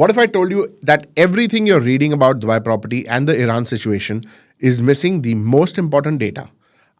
What if I told you that everything you're reading about Dubai property and the Iran situation is missing the most important data?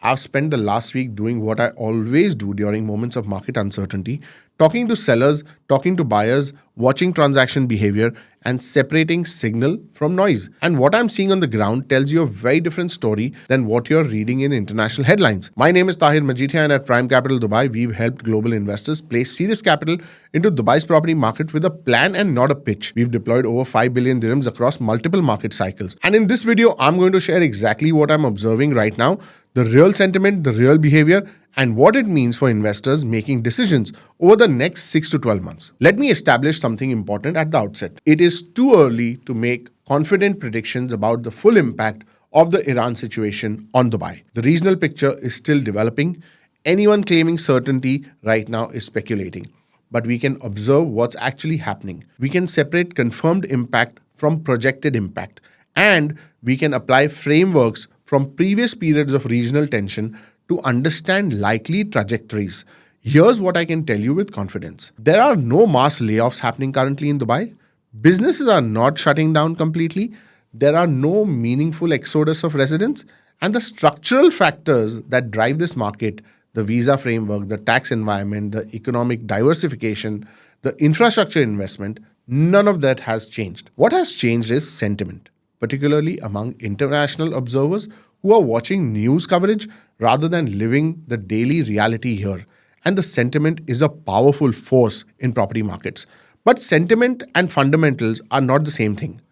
I've spent the last week doing what I always do during moments of market uncertainty, talking to sellers, talking to buyers, watching transaction behavior, and separating signal from noise. And what I'm seeing on the ground tells you a very different story than what you're reading in international headlines. My name is Tahir Majithia, and at Prime Capital Dubai, we've helped global investors place serious capital into Dubai's property market with a plan and not a pitch. We've deployed over 5 billion dirhams across multiple market cycles. And in this video, I'm going to share exactly what I'm observing right now, the real sentiment, the real behavior, and what it means for investors making decisions over the next 6 to 12 months. Let me establish something important at the outset. It is too early to make confident predictions about the full impact of the Iran situation on Dubai. The regional picture is still developing. Anyone claiming certainty right now is speculating. But we can observe what's actually happening. We can separate confirmed impact from projected impact. And we can apply frameworks from previous periods of regional tension to understand likely trajectories. Here's what I can tell you with confidence. There are no mass layoffs happening currently in Dubai. Businesses are not shutting down completely. There are no meaningful exodus of residents. And the structural factors that drive this market, the visa framework, the tax environment, the economic diversification, the infrastructure investment, none of that has changed. What has changed is sentiment, particularly among international observers who are watching news coverage rather than living the daily reality here. And the sentiment is a powerful force in property markets. But sentiment and fundamentals are not the same thing.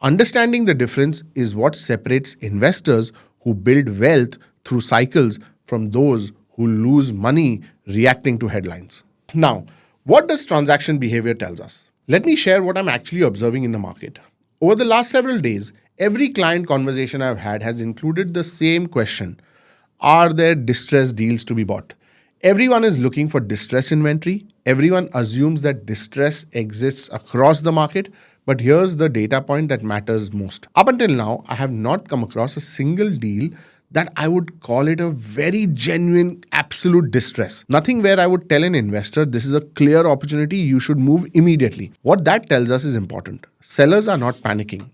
Understanding the difference is what separates investors who build wealth through cycles from those who lose money reacting to headlines. Now, what does transaction behavior tells us? Let me share what I'm actually observing in the market. Over the last several days, every client conversation I've had has included the same question. Are there distressed deals to be bought? Everyone is looking for distress inventory. Everyone assumes that distress exists across the market. But here's the data point that matters most. Up until now, I have not come across a single deal that I would call it a very genuine, absolute distress. Nothing where I would tell an investor, this is a clear opportunity, you should move immediately. What that tells us is important. Sellers are not panicking.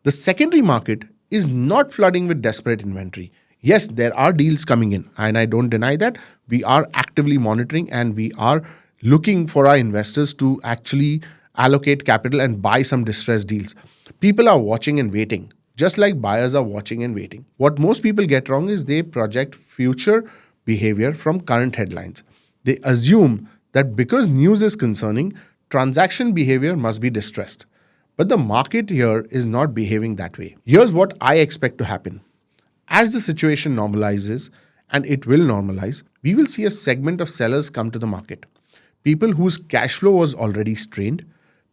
The secondary market is not flooding with desperate inventory. Yes, there are deals coming in, and I don't deny that. We are actively monitoring and we are looking for our investors to actually allocate capital and buy some distressed deals. People are watching and waiting, just like buyers are watching and waiting. What most people get wrong is they project future behavior from current headlines. They assume that because news is concerning, transaction behavior must be distressed. But the market here is not behaving that way. Here's what I expect to happen. As the situation normalizes, and it will normalize, we will see a segment of sellers come to the market. People whose cash flow was already strained,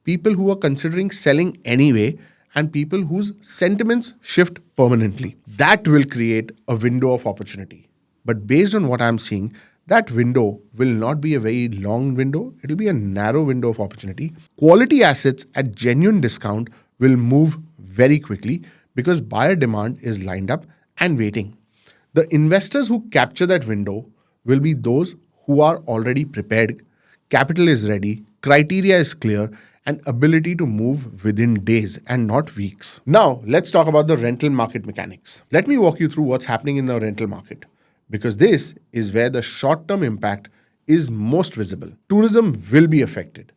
people who are considering selling anyway, and people whose sentiments shift permanently. That will create a window of opportunity. But based on what I'm seeing, that window will not be a very long window. It will be a narrow window of opportunity. Quality assets at genuine discount will move very quickly because buyer demand is lined up and waiting. The investors who capture that window will be those who are already prepared. Capital is ready, criteria is clear, and ability to move within days and not weeks. Now, let's talk about the rental market mechanics. Let me walk you through what's happening in the rental market, because this is where the short-term impact is most visible. Tourism will be affected.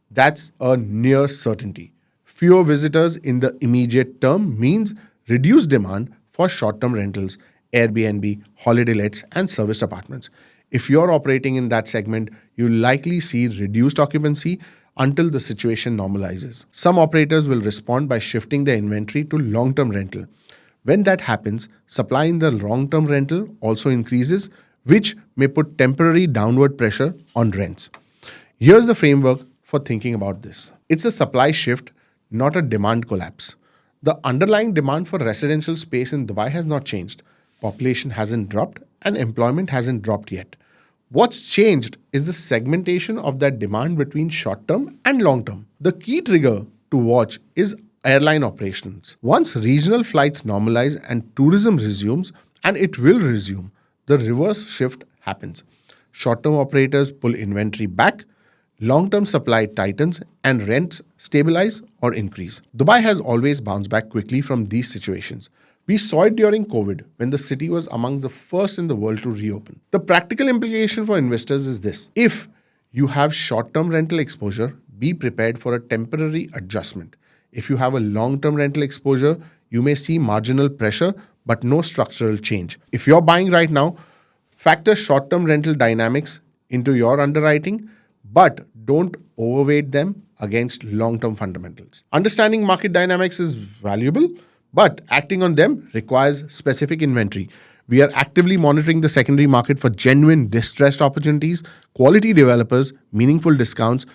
That's a near certainty. Fewer visitors in the immediate term means reduced demand for short-term rentals, Airbnb, holiday lets, and service apartments. If you're operating in that segment, you'll likely see reduced occupancy until the situation normalizes. Some operators will respond by shifting their inventory to long-term rental. When that happens, supply in the long-term rental also increases, which may put temporary downward pressure on rents. Here's the framework for thinking about this. It's a supply shift, not a demand collapse. The underlying demand for residential space in Dubai has not changed. Population hasn't dropped and employment hasn't dropped yet. What's changed is the segmentation of that demand between short-term and long-term. The key trigger to watch is airline operations. Once regional flights normalize and tourism resumes, and it will resume, the reverse shift happens. Short-term operators pull inventory back, long-term supply tightens, and rents stabilize or increase. Dubai has always bounced back quickly from these situations. We saw it during COVID when the city was among the first in the world to reopen. The practical implication for investors is this: if you have short term rental exposure, be prepared for a temporary adjustment. If you have a long term rental exposure, you may see marginal pressure but no structural change. If you're buying right now, factor short term rental dynamics into your underwriting, but don't overweight them against long term fundamentals. Understanding market dynamics is valuable, but acting on them requires specific inventory. We are actively monitoring the secondary market for genuine distressed opportunities, quality developers, meaningful discounts,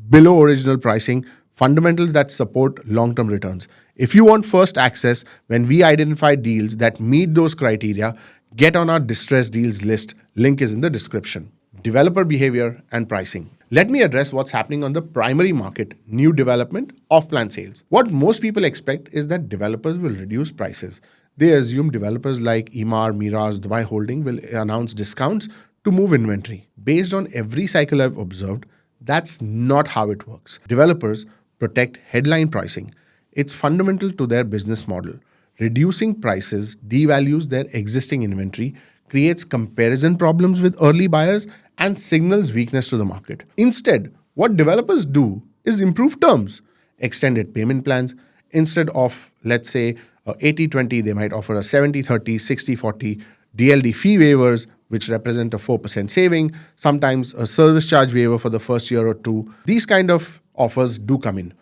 below original pricing, fundamentals that support long term returns. If you want first access when we identify deals that meet those criteria, get on our distressed deals list. Link is in the description. Developer behavior and pricing. Let me address what's happening on the primary market, new development, off-plan sales. What most people expect is that developers will reduce prices. They assume developers like Emaar, Miraz, Dubai Holding will announce discounts to move inventory. Based on every cycle I've observed, that's not how it works. Developers protect headline pricing. It's fundamental to their business model. Reducing prices devalues their existing inventory, creates comparison problems with early buyers, and signals weakness to the market. Instead, what developers do is improve terms, extended payment plans. Instead of, let's say, 80-20, they might offer a 70-30, 60-40 DLD fee waivers, which represent a 4% saving, sometimes a service charge waiver for the first year or two. These kind of offers do come in.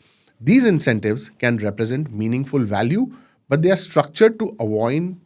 These incentives can represent meaningful value, but they are structured to avoid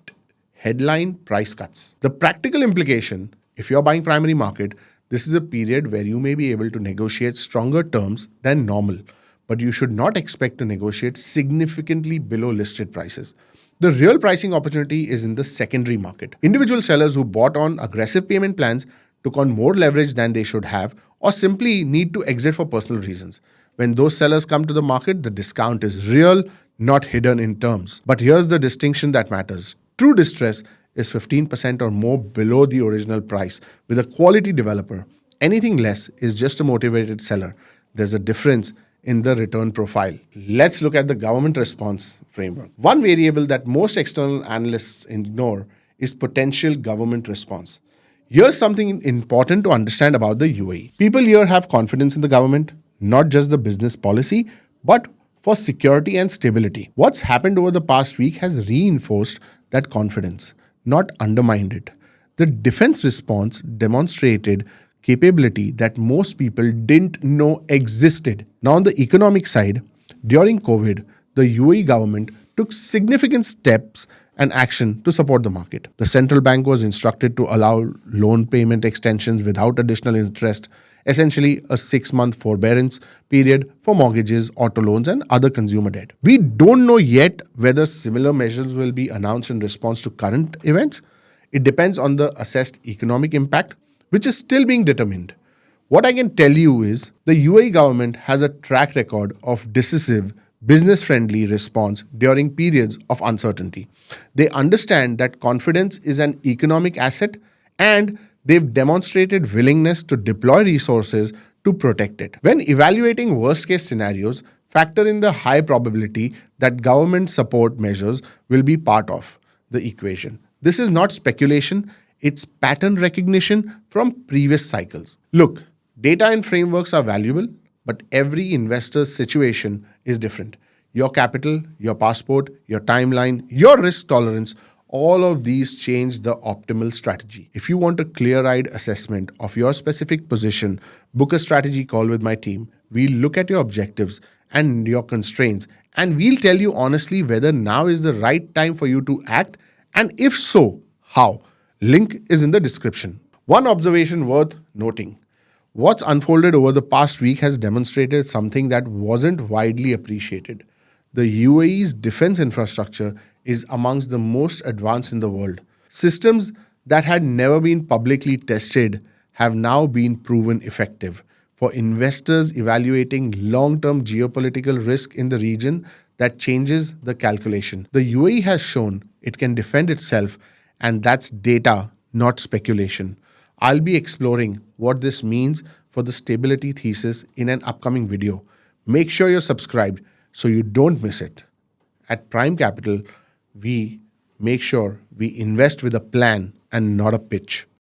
headline price cuts. The practical implication: if you're buying primary market, this is a period where you may be able to negotiate stronger terms than normal, but you should not expect to negotiate significantly below listed prices. The real pricing opportunity is in the secondary market. Individual sellers who bought on aggressive payment plans, took on more leverage than they should have, or simply need to exit for personal reasons. When those sellers come to the market, the discount is real, not hidden in terms. But here's the distinction that matters. True distress is 15% or more below the original price with a quality developer. Anything less is just a motivated seller. There's a difference in the return profile. Let's look at the government response framework. One variable that most external analysts ignore is potential government response. Here's something important to understand about the UAE. People here have confidence in the government, not just the business policy, but for security and stability. What's happened over the past week has reinforced that confidence, not undermined it. The defense response demonstrated capability that most people didn't know existed. Now, on the economic side, during COVID, the UAE government took significant steps and action to support the market. The central bank was instructed to allow loan payment extensions without additional interest, essentially a 6-month forbearance period for mortgages, auto loans, and other consumer debt. We don't know yet whether similar measures will be announced in response to current events. It depends on the assessed economic impact, which is still being determined. What I can tell you is the UAE government has a track record of decisive, business-friendly response during periods of uncertainty. They understand that confidence is an economic asset, and they've demonstrated willingness to deploy resources to protect it. When evaluating worst-case scenarios, factor in the high probability that government support measures will be part of the equation. This is not speculation, it's pattern recognition from previous cycles. Look, data and frameworks are valuable, but every investor's situation is different. Your capital, your passport, your timeline, your risk tolerance, all of these change the optimal strategy. If you want a clear-eyed assessment of your specific position, book a strategy call with my team. We'll look at your objectives and your constraints, and we'll tell you honestly whether now is the right time for you to act, and if so, how. Link is in the description. One observation worth noting: what's unfolded over the past week has demonstrated something that wasn't widely appreciated. The UAE's defense infrastructure is amongst the most advanced in the world. Systems that had never been publicly tested have now been proven effective. For investors evaluating long-term geopolitical risk in the region, that changes the calculation. The UAE has shown it can defend itself, and that's data, not speculation. I'll be exploring what this means for the stability thesis in an upcoming video. Make sure you're subscribed so you don't miss it. At Prime Capital, we make sure we invest with a plan and not a pitch.